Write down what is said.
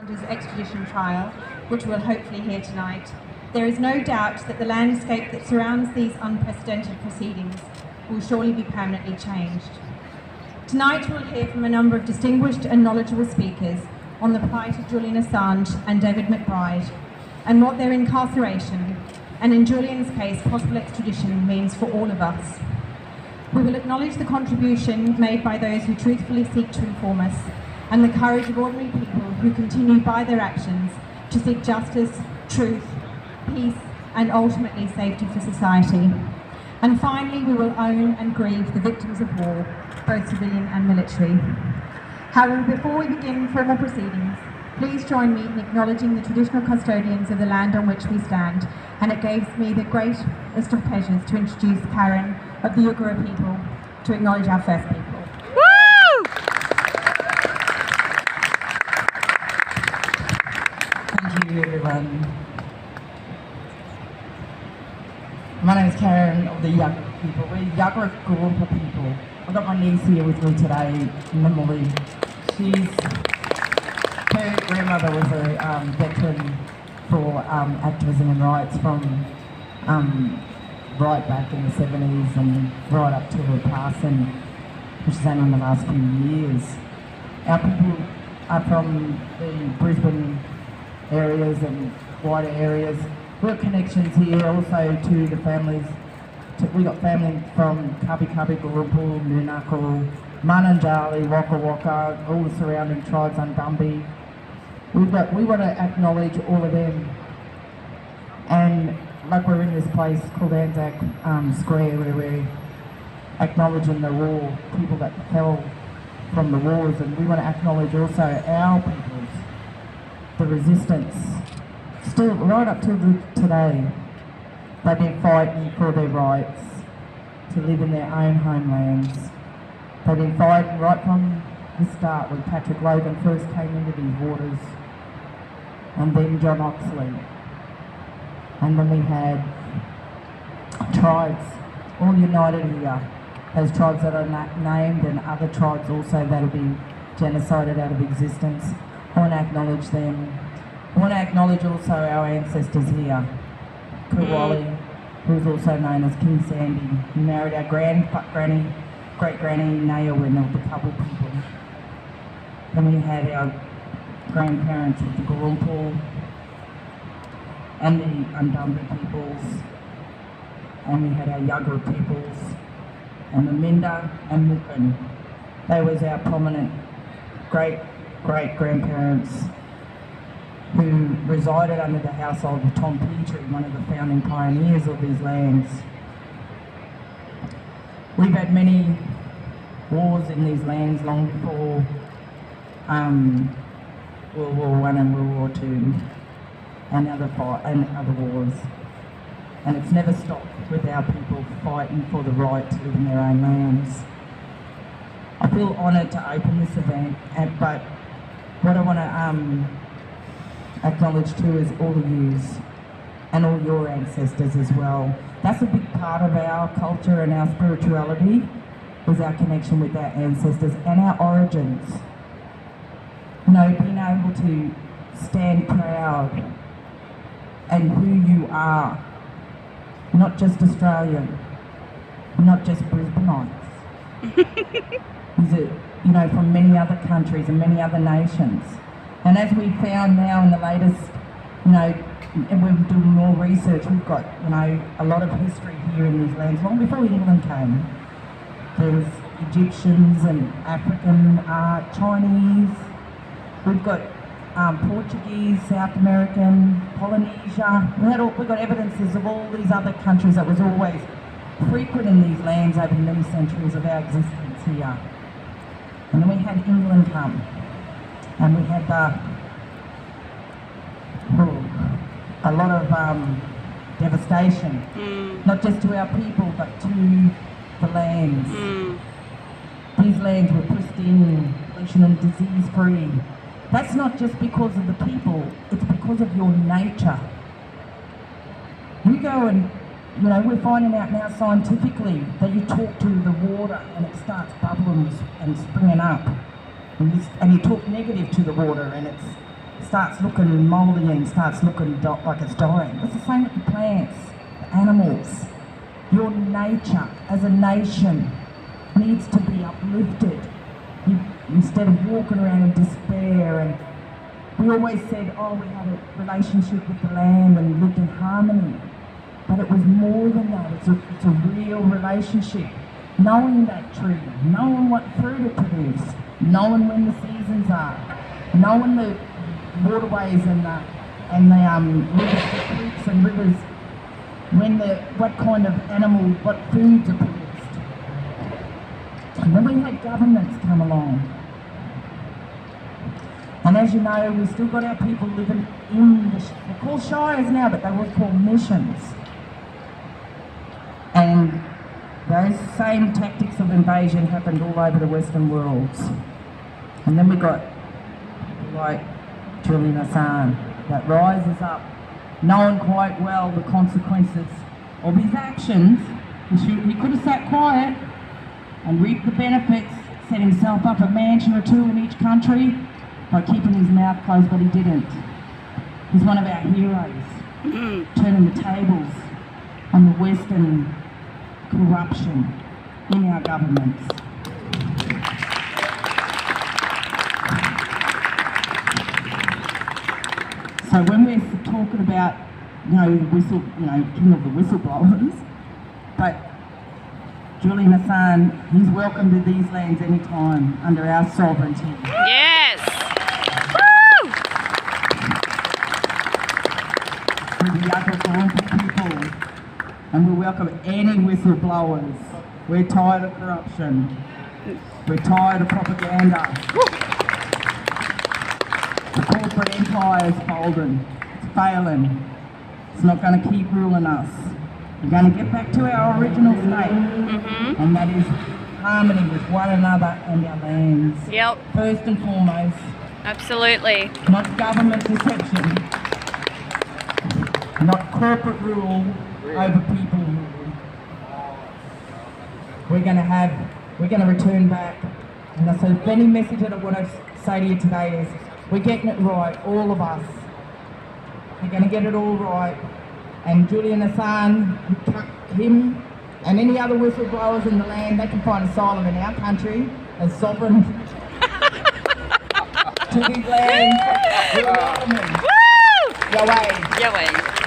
Assange's extradition trial, which we'll hopefully hear tonight, there is no doubt that the landscape that surrounds these unprecedented proceedings will surely be permanently changed. Tonight we'll hear from a number of distinguished and knowledgeable speakers on the plight of Julian Assange and David McBride, and what their incarceration, and in Julian's case possible extradition, means for all of us. We will acknowledge the contribution made by those who truthfully seek to inform us, and the courage of ordinary people who continue by their actions to seek justice, truth, peace, and ultimately safety for society. And finally, we will own and grieve the victims of war, both civilian and military. However, before we begin formal proceedings, please join me in acknowledging the traditional custodians of the land on which we stand, and it gives me the greatest of pleasures to introduce Karen of the Yuggera people to acknowledge our first people. Thank you, everyone. My name is Karen of the Yuggera people. We're Yuggera people. I've got my niece here with me today, Molly. Her grandmother was a veteran for activism and rights from right back in the 70s and right up to her passing, which is only in the last few years. Our people are from the Brisbane areas and wider areas. We've got connections here also to the families. We got family from Kabi Kabi, Gurrumpul, Nunakal, Mananjali, Waka Waka, all the surrounding tribes and Gumbi. We want to acknowledge all of them. And like we're in this place called Anzac Square, where we're acknowledging the war, people that fell from the wars, and we want to acknowledge also our peoples, the resistance. Still, right up to today, they've been fighting for their rights to live in their own homelands. They've been fighting right from the start when Patrick Logan first came into these waters, and then John Oxley. And then we had tribes all united here. Those tribes that are named, and other tribes also that have been genocided out of existence. I want to acknowledge them. I want to acknowledge also our ancestors here. Kuwali, who's also known as King Sandy. He married our great-granny Naowin of the Couple people. Then we had our grandparents of the Gurrumpul and the Undambi peoples, and we had our Yuggera peoples, and the Minda and Mukin. They was our prominent great-grandparents who resided under the household of Tom Petrie, one of the founding pioneers of these lands. We've had many wars in these lands long before World War I and World War II and other wars. And it's never stopped with our people fighting for the right to live in their own lands. I feel honoured to open this event, but what I want to acknowledge too is all of yous and all your ancestors as well. That's a big part of our culture and our spirituality, is our connection with our ancestors and our origins. You know, being able to stand proud and who you are, not just Australian, not just Brisbaneites. Is it, you know, from many other countries and many other nations. And as we found now in the latest, you know, and we're doing more research, we've got, you know, a lot of history here in these lands, long before England came. There was Egyptians and African art, Chinese, we've got Portuguese, South American, Polynesia. We've got evidences of all these other countries that was always frequent in these lands over many centuries of our existence here. And then we had England come, and we had a lot of devastation, not just to our people, but to the lands. These lands were pristine, pollution and disease-free. That's not just because of the people, it's because of your nature. You go and, you know, we're finding out now scientifically that you talk to the water and it starts bubbling and springing up. And you talk negative to the water and it starts looking mouldy and starts looking like it's dying. It's the same with the plants, the animals. Your nature as a nation needs to be uplifted. Instead of walking around in despair. And we always said, oh, we had a relationship with the land and lived in harmony. But it was more than that. It's a real relationship. Knowing that tree, knowing what fruit it produces, knowing when the seasons are, knowing the waterways and the rivers, the creeks and rivers, what kind of animal, what foods are produced. And then we had governments come along. And as you know, we've still got our people living in they're called shires now, but they were called missions. And those same tactics of invasion happened all over the Western worlds. And then we got, like Julian Assange, that rises up, knowing quite well the consequences of his actions. He could have sat quiet and reaped the benefits, set himself up a mansion or two in each country by keeping his mouth closed, but he didn't. He's one of our heroes, turning the tables on the Western corruption in our governments. So when we're talking about, king of the whistleblowers, but Julian Assange, he's welcome to these lands anytime under our sovereignty. Yes! Woo! We're the Yuggera people, and we welcome any whistleblowers. We're tired of corruption. We're tired of propaganda. The corporate empire is folding. It's failing. It's not going to keep ruling us. We're going to get back to our original state, and that is harmony with one another and our lands. Yep. First and foremost. Absolutely. Not government deception. Not corporate rule over people rule. We're going to return back. And so the only message that I want to say to you today is, we're getting it right, all of us. We're going to get it all right. And Julian Assange, him and any other whistleblowers in the land, they can find asylum in our country as sovereign to these lands. We're welcoming. Woo! Yahweh. Yahweh.